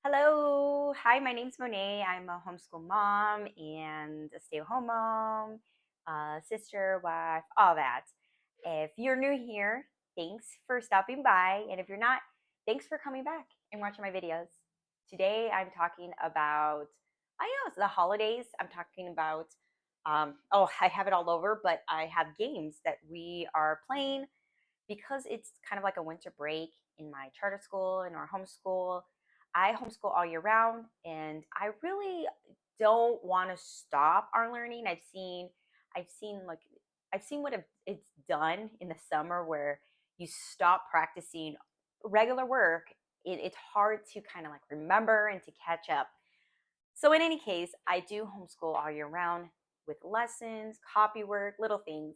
Hello. Hi, my name's Monet. I'm a homeschool mom and a stay-at-home mom, sister, wife, all that. If you're new here, thanks for stopping by. And if you're not, thanks for coming back and watching my videos. Today, I'm talking about, I know it's the holidays. I'm talking about, oh, I have it all over, but I have games that we are playing because it's kind of like a winter break in my charter school in our homeschool. I homeschool all year round, and I really don't want to stop our learning. I've seen like, I've seen what it's done in the summer where you stop practicing regular work. It's hard to kind of like remember and to catch up. So in any case, I do homeschool all year round with lessons, copy work, little things.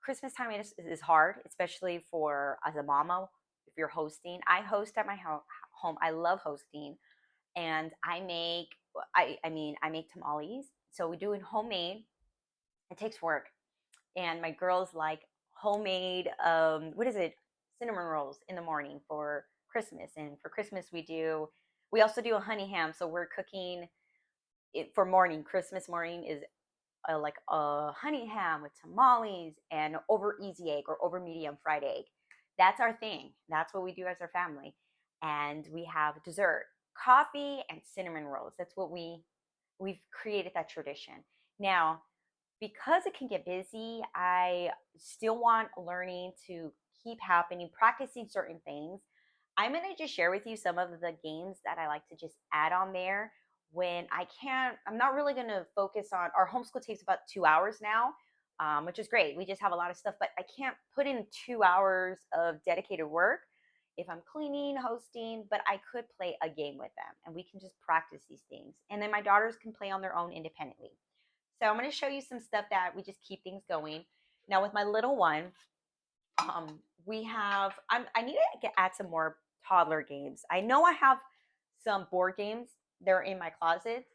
Christmas time is hard, especially for as a mama. If you're hosting, I host at my home. I love hosting, and I make tamales. So we do it homemade. It takes work, and my girls like homemade. What is it? Cinnamon rolls in the morning for Christmas, and for Christmas we do. We also do a honey ham. So we're cooking it for morning. Christmas morning is like a honey ham with tamales and over easy egg or over medium fried egg. That's our thing. That's what we do as our family. And we have dessert, coffee, and cinnamon rolls. That's what we've created that tradition. Now, because it can get busy, I still want learning to keep happening, practicing certain things. I'm going to just share with you some of the games that I like to just add on there when I can't. I'm not really going to focus on our homeschool takes about 2 hours now, which is great. We just have a lot of stuff, but I can't put in 2 hours of dedicated work if I'm cleaning, hosting, but I could play a game with them and we can just practice these things. And then my daughters can play on their own independently. So I'm going to show you some stuff that we just keep things going. Now with my little one, we have. I need to add some more toddler games. I know I have some board games. They're in my closet,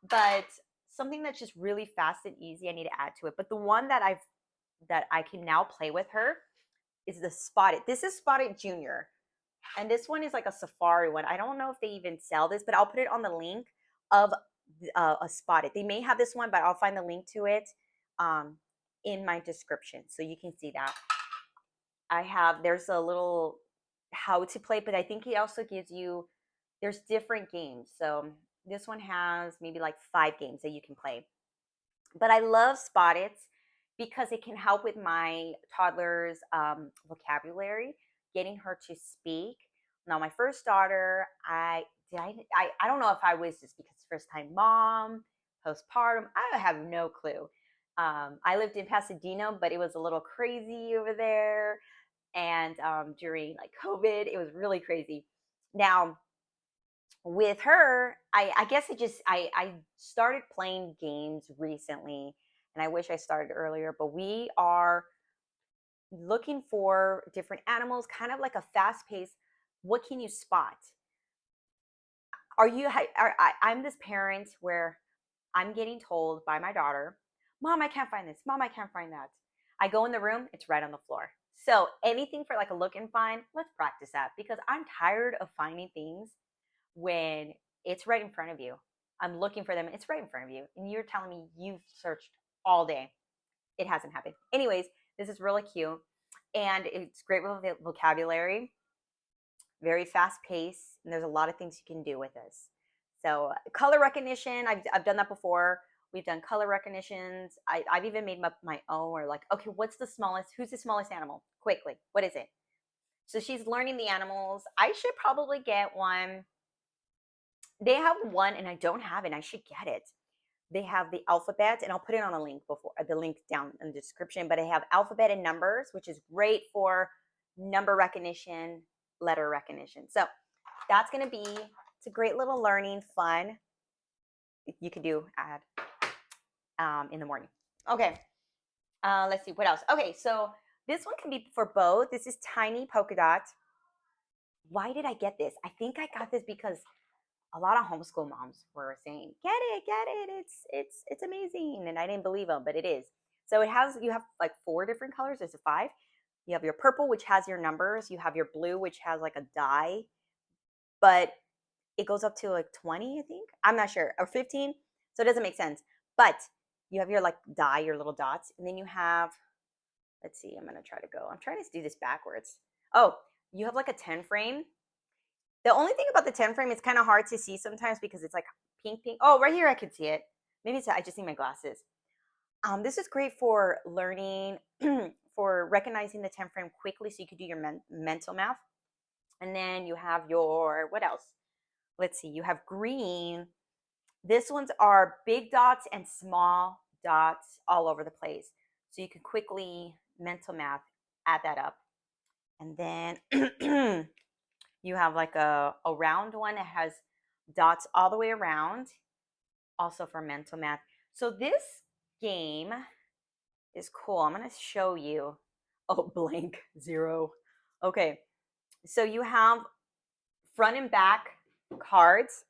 but something that's just really fast and easy. I need to add to it. But the one that I can now play with her is the Spotted. This is Spotted Junior, and this one is like a safari one. I don't know if they even sell this, but I'll put it on the link of a Spotted. They may have this one, but I'll find the link to it um, in my description so you can see that. There's a little how to play, but I think it also gives you, there's different games. So this one has maybe like 5 games that you can play. But I love Spot because it can help with my toddler's vocabulary, getting her to speak. Now, my first daughter, I don't know if I was just because first time mom, postpartum, I have no clue. I lived in Pasadena, but it was a little crazy over there, and during like COVID, it was really crazy. Now with her, I guess I started playing games recently, and I wish I started earlier. But we are looking for different animals, kind of like a fast pace. What can you spot? Are you? I'm this parent where I'm getting told by my daughter, "Mom, I can't find this. Mom, I can't find that." I go in the room, it's right on the floor. So anything for like a look and find, let's practice that because I'm tired of finding things when it's right in front of you. I'm looking for them, it's right in front of you, and you're telling me you've searched all day. It hasn't happened. Anyways, this is really cute, and it's great with vocabulary, very fast pace, and there's a lot of things you can do with this. So color recognition, I've done that before. We've done color recognitions. I've even made my own. Or like, okay, what's the smallest? Who's the smallest animal? Quickly, what is it? So she's learning the animals. I should probably get one. They have one, and I don't have it. I should get it. They have the alphabet, and I'll put it on a link before the link down in the description. But I have alphabet and numbers, which is great for number recognition, letter recognition. So that's going to be, it's a great little learning fun you can do at in the morning. Okay, let's see what else. Okay, so this one can be for both. This is Tiny Polka Dot. Why did I get this? I think I got this because a lot of homeschool moms were saying, get it, it's amazing," and I didn't believe them, but it is. So you have like 4 different colors. There's a 5. You have your purple, which has your numbers. You have your blue, which has like a die. But it goes up to like 20, I think. I'm not sure, or 15. So it doesn't make sense. But you have your like die, your little dots, and then you have, let's see, I'm gonna try to go. I'm trying to do this backwards. Oh, you have like a 10 frame. The only thing about the 10 frame, it's kind of hard to see sometimes because it's like pink, pink. Oh, right here I can see it. Maybe it's I just need my glasses. This is great for learning, for recognizing the 10 frame quickly so you could do your mental math. And then you have your, what else? Let's see, you have green. This ones are big dots and small dots all over the place. So you can quickly mental math, add that up. And then you have like a round one that has dots all the way around, also for mental math. So this game is cool. I'm going to show you. Oh, blank, 0. Okay, so you have front and back cards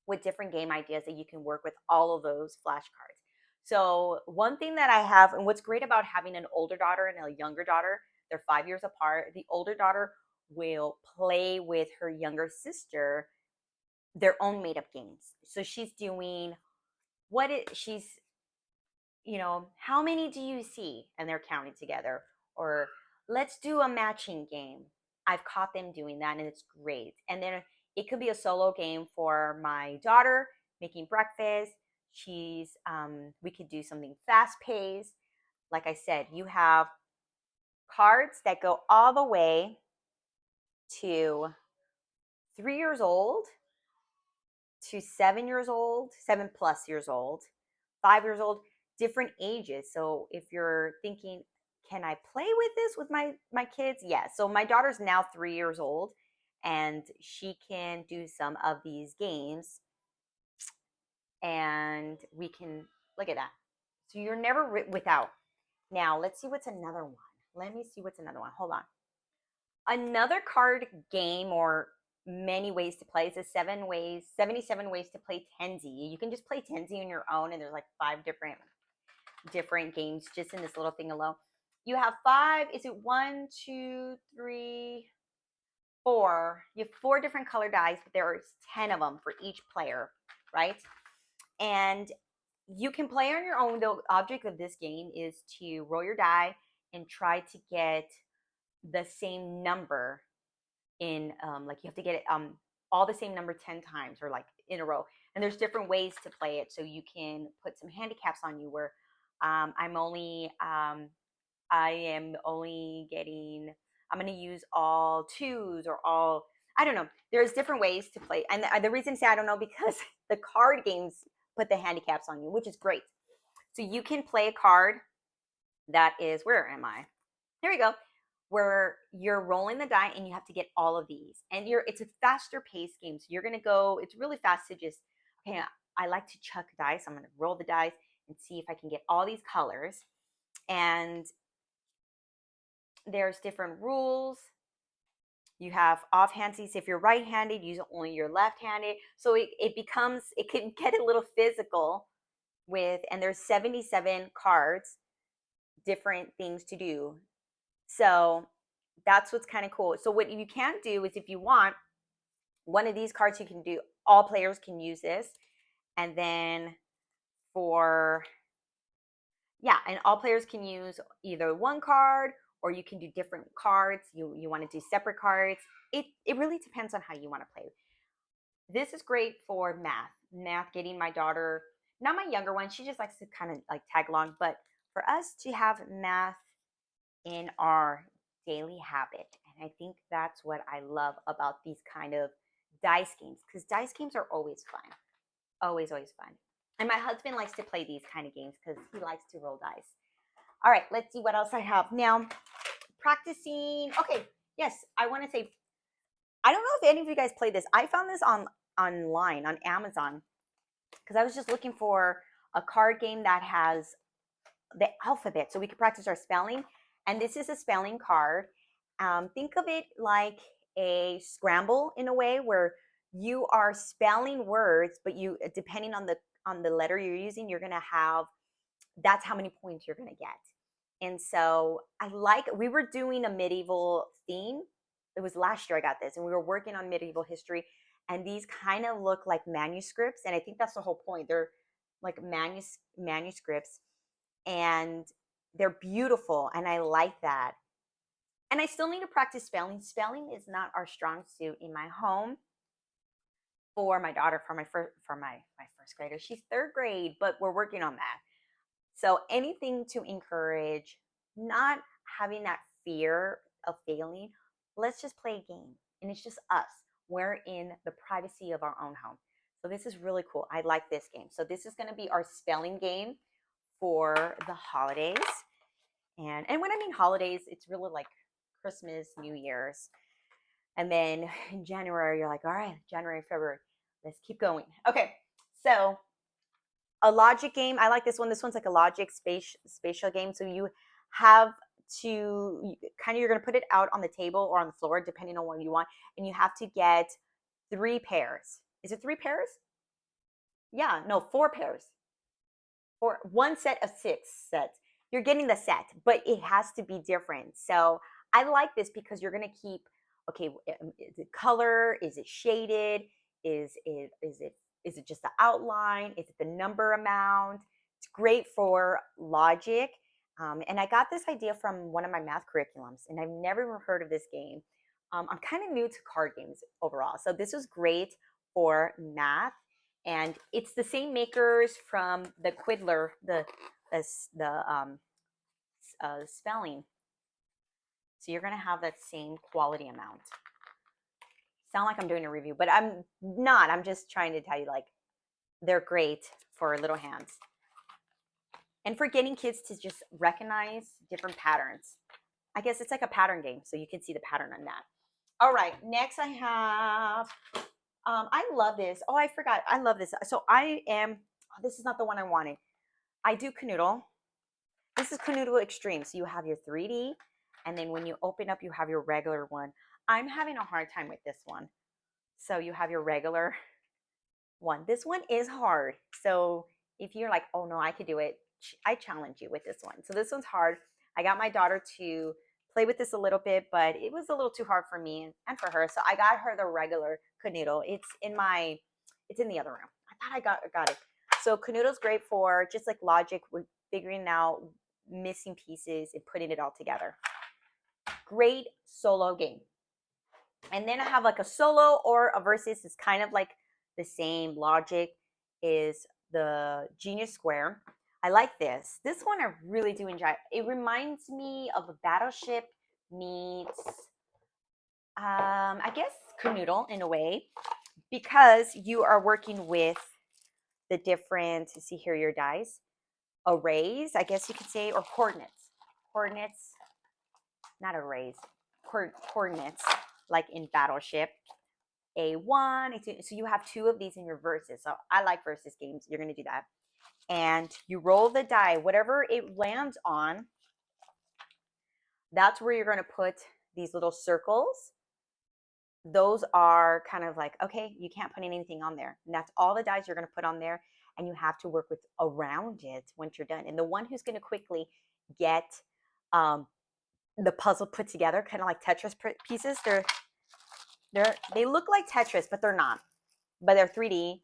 with different game ideas that you can work with all of those flashcards. So one thing that I have, and what's great about having an older daughter and a younger daughter, they're 5 years apart. The older daughter will play with her younger sister their own made up games. So she's doing she's, how many do you see? And they're counting together. Or let's do a matching game. I've caught them doing that and it's great. And then it could be a solo game for my daughter making breakfast. We could do something fast paced. Like I said, you have cards that go all the way to 3 years old to 7 years old, 7+ years old, 5 years old, different ages. So if you're thinking, can I play with this with my kids? Yeah. So my daughter's now 3 years old, and she can do some of these games, and we can look at that. So you're never without. Now let's see what's another one. Let me see what's another one. Hold on. Another card game, or many ways to play, is a 77 ways to play Tenzi. You can just play Tenzi on your own, and there's like 5 different games just in this little thing alone. You have 5. Is it 1, 2, 3, 4? You have 4 different color dice, but there are 10 of them for each player, right? And you can play on your own. The object of this game is to roll your die and try to get the same number in like you have to get it all the same number 10 times, or like in a row. And there's different ways to play it, so you can put some handicaps on you where I am only getting, I'm going to use all 2s or all, I don't know. There's different ways to play. And the reason I say I don't know, because the card games put the handicaps on you, which is great. So you can play a card that is, where am I? Here we go, where you're rolling the die and you have to get all of these. And it's a faster paced game. So you're going to go, it's really fast to just, okay, I like to chuck dice. I'm going to roll the dice and see if I can get all these colors. And there's different rules. You have offhandsies. If you're right-handed, use only your left-handed. So it can get a little physical and there's 77 cards, different things to do. So that's what's kind of cool. So what you can do is, if you want one of these cards, you can do, all players can use this. And then and all players can use either one card, or you can do different cards. You want to do separate cards. It really depends on how you want to play. This is great for math, getting my daughter, not my younger one, she just likes to kind of like tag along, but for us to have math in our daily habit. And I think that's what I love about these kind of dice games, because dice games are always fun. Always, always fun. And my husband likes to play these kind of games because he likes to roll dice. All right, let's see what else I have. Now, practicing. Okay, yes, I want to say, I don't know if any of you guys played this. I found this online on Amazon, because I was just looking for a card game that has the alphabet so we could practice our spelling. And this is a spelling card. Think of it like a scramble in a way, where you are spelling words, but you, depending on the letter you're using, you're gonna have, that's how many points you're gonna get. And so we were doing a medieval theme. It was last year I got this, and we were working on medieval history. And these kind of look like manuscripts, and I think that's the whole point. They're like manuscripts, and they're beautiful, and I like that. And I still need to practice spelling. Spelling is not our strong suit in my home. For my daughter, for my first grader, she's third grade, but we're working on that. So anything to encourage not having that fear of failing. Let's just play a game, and it's just us. We're in the privacy of our own home. So this is really cool. I like this game. So this is going to be our spelling game for the holidays. And when I mean holidays, it's really like Christmas, New Year's. And then in January, you're like, all right, January, February, let's keep going. Okay, so a logic game. I like this one. This one's like a logic spatial game. So you have to kind of, you're going to put it out on the table or on the floor, depending on what you want. And you have to get 3 pairs. Is it 3 pairs? Yeah, no, 4 pairs. Or one set of 6 sets. You're getting the set, but it has to be different. So I like this because you're going to keep, okay, is it color? Is it shaded? Is it just the outline? Is it the number amount? It's great for logic. And I got this idea from one of my math curriculums, and I've never even heard of this game. I'm kind of new to card games overall. So this was great for math. And it's the same makers from the Quiddler, the spelling. So you're going to have that same quality amount. Sound like I'm doing a review, but I'm not. I'm just trying to tell you, like, they're great for little hands. And for getting kids to just recognize different patterns. I guess it's like a pattern game, so you can see the pattern on that. All right, next I have, I love this. Oh, I forgot. I love this. So this is not the one I wanted. I do Kanoodle. This is Kanoodle Extreme. So you have your 3D, and then when you open up, you have your regular one. I'm having a hard time with this one. So you have your regular one. This one is hard. So if you're like, oh no, I could do it, I challenge you with this one. So this one's hard. I got my daughter to play with this a little bit, but it was a little too hard for me and for her. So I got her the regular Kanoodle. It's in the other room. I thought I got it. So Kanoodle's great for just like logic, with figuring out missing pieces and putting it all together. Great solo game. And then I have like a solo or a versus. It's kind of like the same logic, is the Genus Square. I like this. This one I really do enjoy. It reminds me of a Battleship meets, I guess, Kanoodle in a way, because you are working with the different, see here, your dice, arrays, I guess you could say, or coordinates. Coordinates, not arrays, coordinates, like in Battleship. A1, so you have 2 of these in your verses. So I like versus games. You're going to do that. And you roll the die. Whatever it lands on, that's where you're going to put these little circles. Those are kind of like, okay, you can't put anything on there. And that's all the dice you're going to put on there. And you have to work with around it once you're done. And the one who's going to quickly get the puzzle put together, kind of like Tetris pieces, they look like Tetris, but they're not. But they're 3D.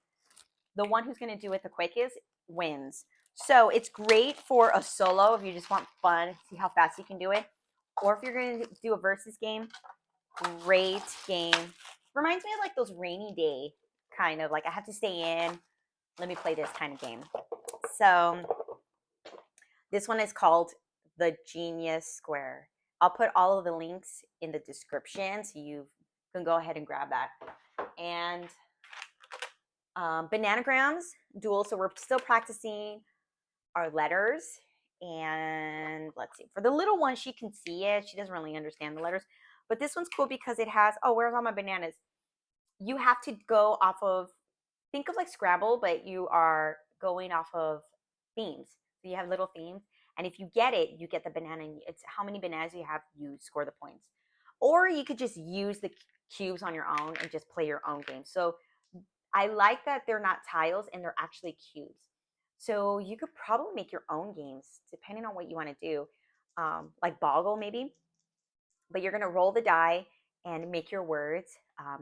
The one who's going to do it the quickest wins. So it's great for a solo if you just want fun, see how fast you can do it. Or if you're going to do a versus game, great game. Reminds me of like those rainy day kind of, like I have to stay in, let me play this kind of game. So this one is called the Genus Square. I'll put all of the links in the description so you can go ahead and grab that. And Bananagrams dual. So we're still practicing our letters. And let's see, for the little one, she can see it. She doesn't really understand the letters. But this one's cool because it has, oh, where's all my bananas? You have to go off of, think of like Scrabble, but you are going off of themes. So you have little themes. And if you get it, you get the banana. It's how many bananas you have, you score the points. Or you could just use the cubes on your own and just play your own game. So I like that they're not tiles and they're actually cubes. So you could probably make your own games depending on what you want to do, like Boggle maybe. But you're going to roll the die and make your words.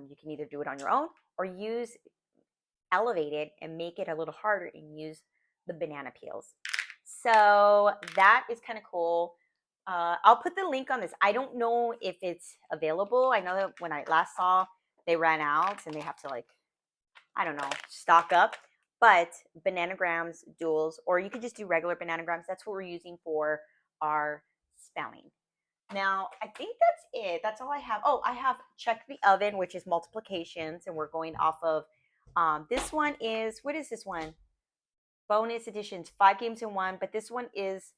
You can either do it on your own or elevate it and make it a little harder and use the banana peels. So that is kind of cool. I'll put the link on this. I don't know if it's available. I know that when I last saw, they ran out and they have to, like, I don't know, stock up. But Bananagrams duels, or you could just do regular Bananagrams. That's what we're using for our spelling. Now, I think that's it. That's all I have. Oh, I have check the oven, which is multiplications, and we're going off of this one is, what is this one? Bonus editions, 5 games in one, but this one is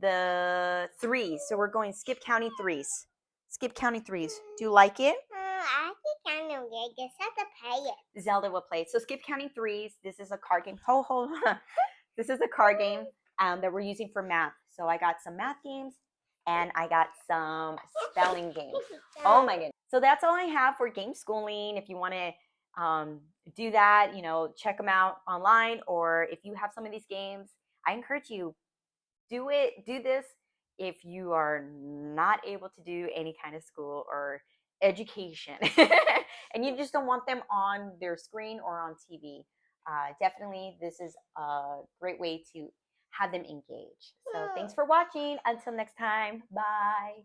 the threes. So we're going skip counting threes. Skip counting threes. Do you like it? I think I know it. Just have to play it. Zelda will play it. So skip counting threes. This is a card game. Hold on. This is a card game that we're using for math. So I got some math games and I got some spelling games. Oh my goodness. So that's all I have for game schooling. If you want to do that, check them out online, or if you have some of these games, I encourage you, do this if you are not able to do any kind of school or education and you just don't want them on their screen or on TV. Definitely, this is a great way to have them engage. So thanks for watching. Until next time, bye.